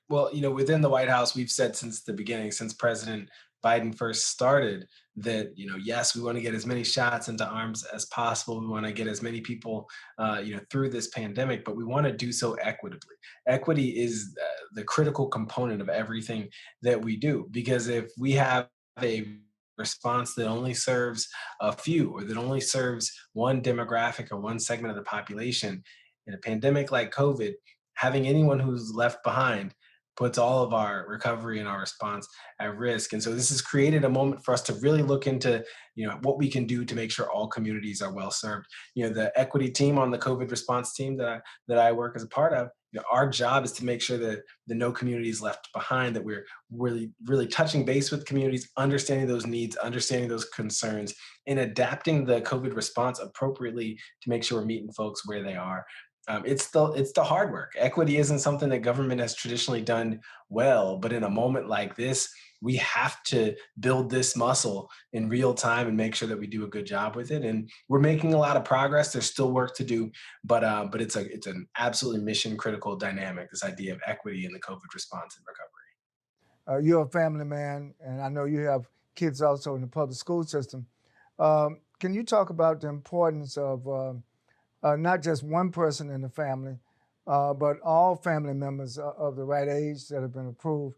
Well, within the White House, we've said since the beginning, since President Biden first started, that yes, we want to get as many shots into arms as possible. We want to get as many people, through this pandemic, but we want to do so equitably. Equity is the critical component of everything that we do, because if we have a response that only serves a few, or that only serves one demographic or one segment of the population in a pandemic like COVID, having anyone who's left behind puts all of our recovery and our response at risk. And so this has created a moment for us to really look into, what we can do to make sure all communities are well served. The equity team on the COVID response team that I work as a part of, our job is to make sure that the no community is left behind, that we're really, really touching base with communities, understanding those needs, understanding those concerns, and adapting the COVID response appropriately to make sure we're meeting folks where they are. It's the hard work. Equity isn't something that government has traditionally done well, but in a moment like this, we have to build this muscle in real time and make sure that we do a good job with it. And we're making a lot of progress. There's still work to do, but it's an absolutely mission critical dynamic. This idea of equity in the COVID response and recovery. You're a family man, and I know you have kids also in the public school system. Can you talk about the importance of not just one person in the family, but all family members of the right age that have been approved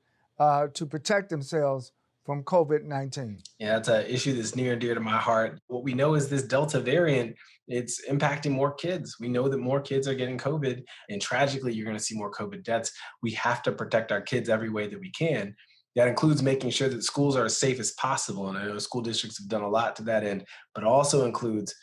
to protect themselves from COVID-19? Yeah, that's an issue that's near and dear to my heart. What we know is this Delta variant, it's impacting more kids. We know that more kids are getting COVID, and tragically, you're going to see more COVID deaths. We have to protect our kids every way that we can. That includes making sure that schools are as safe as possible. And I know school districts have done a lot to that end, but also includes,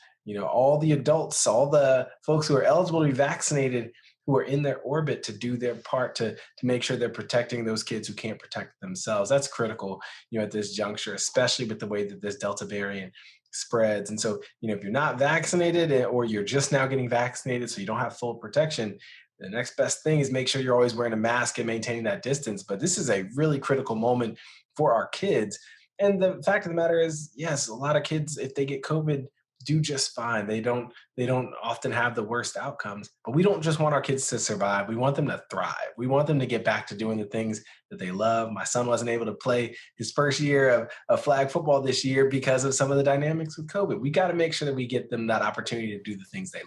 all the adults, all the folks who are eligible to be vaccinated, who are in their orbit to do their part to make sure they're protecting those kids who can't protect themselves. That's critical, at this juncture, especially with the way that this Delta variant spreads. And so, if you're not vaccinated, or you're just now getting vaccinated, so you don't have full protection, the next best thing is make sure you're always wearing a mask and maintaining that distance. But this is a really critical moment for our kids. And the fact of the matter is, yes, a lot of kids, if they get COVID, do just fine. They don't often have the worst outcomes. But we don't just want our kids to survive. We want them to thrive. We want them to get back to doing the things that they love. My son wasn't able to play his first year of flag football this year because of some of the dynamics with COVID. We got to make sure that we get them that opportunity to do the things they love.